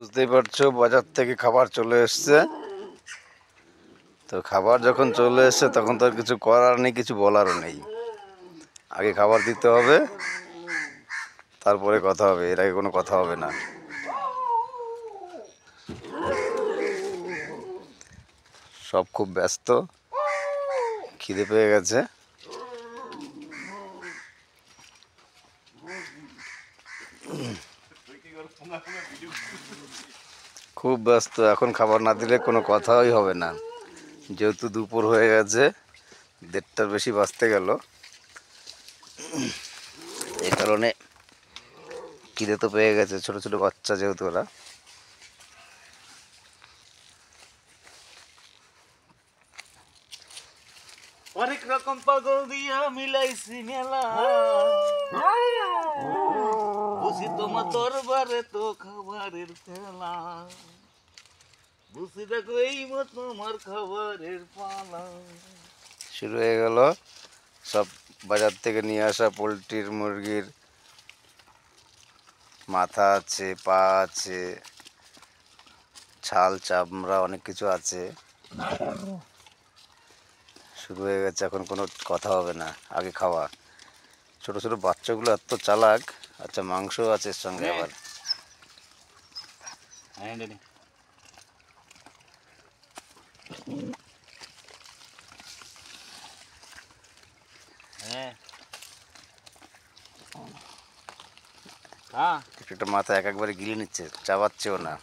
বুঝতেই পারছো বাজার থেকে খাবার চলে এসছে। তো খাবার যখন চলে এসছে তখন তো আর কিছু করার নেই, কিছু বলারও নেই। আগে খাবার দিতে হবে, তারপরে কথা হবে, এর আগে কোনো কথা হবে না। সব খুব ব্যস্ত, খিদে পেয়ে গেছে। খুব ব্যস্ত, এখন খাবার না দিলে কোনো কথাই হবে না। যেহেতু দুপুর হয়ে গেছে, 1:30টার বেশি বাজতে গেল, এই কারণে খিদে তো পেয়ে গেছে। ছোট ছোট বাচ্চা যেহেতু ওরা। অনেক রকম পাগল দিয়া মিলাইছি মেলা, বুঝি তোমার দরবারে তো খাবারের খেলা, বুঝি দেখো এই মত তোমার খাবারের পালা। শুরু হয়ে গেল সব বাজার থেকে নিয়ে আসা পোলট্রির, মুরগির মাথা আছে, পা আছে, ছাল চামড়া অনেক কিছু আছে। শুরু হয়ে গেছে, এখন কোনো কথা হবে না, আগে খাওয়া। ছোট ছোট বাচ্চাগুলো এত চালাক। আচ্ছা, মাংস আছে এর সঙ্গে আবার। একটা মাথা এক একবারে গিলে নিচ্ছে, চাবাচ্ছেও না।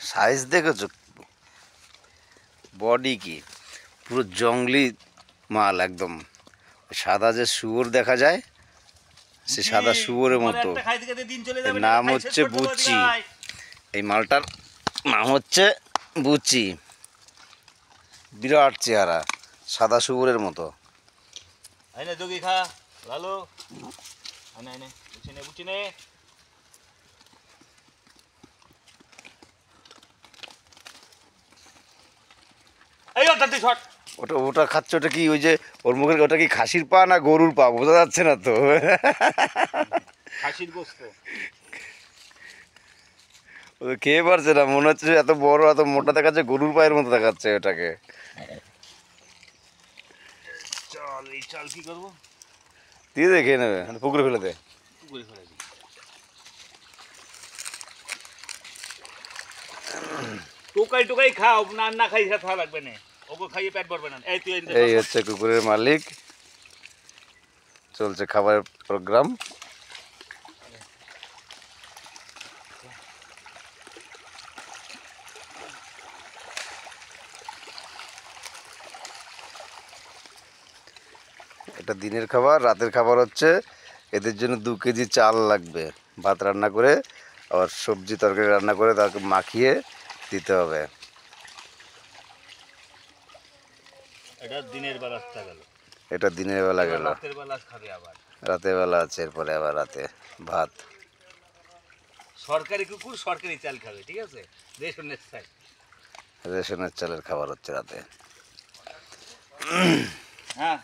সাইজ দেখেছো, বডি কি পুরো জংলি মাল একদম। সাদা যে শুয়োর দেখা যায়, সে সাদা শুয়োরের মতো। এর নাম হচ্ছে বুচি। এই মালটার নাম হচ্ছে বুচি। বিরাট চেহারা, সাদা শুয়োরের মতো। ওটা ওটা খাচ্ছে, ওটা কি ওই যে ওর মুখের, ওটা কি খাসির পা না গরুর পা বোঝা যাচ্ছে না তো। খাসির গোস্ত ও খেয়ে পারছে না, মনে হচ্ছে এত বড় এত মোটা দেখাচ্ছে, গরুর পায়ের মতো দেখাচ্ছে ওটাকে। চল এই চল কি করবো, দিয়ে দে, খেয়ে নেবে, পুকুরে ফেলে দে। পুকুরে ফেলে দিই। টোকাই টোকাই খাও, না না খাই খাওয়া লাগবে না, ওকে খাইয়ে পেট ভরবে না। এই তুই এই হচ্ছে কুকুরের মালিক, চলছে খাবারের প্রোগ্রাম। এটা দিনের খাবার। রাতের খাবার হচ্ছে এদের জন্য 2 কেজি চাল লাগবে, ভাত রান্না করে আবার সবজি তরকারি রান্না করে তাকে মাখিয়ে দিতে হবে। এটা দিনের বেলা গেল, এটা দিনের বেলা গেল, রাতের বেলা খাবে আবার। রাতের বেলা আছে, এরপরে আবার রাতে ভাত। সরকারি কুকুর সরকারি চাল খাবে, ঠিক আছে, রেশনের চাল। রেশনের চালের খাবার হচ্ছে রাতে। হ্যাঁ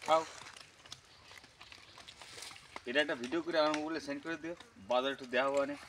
খাও। এটা একটা ভিডিও করে আমার মোবাইলে সেন্ড করে দিও, বাজার একটু দেওয়া হবে অনেক।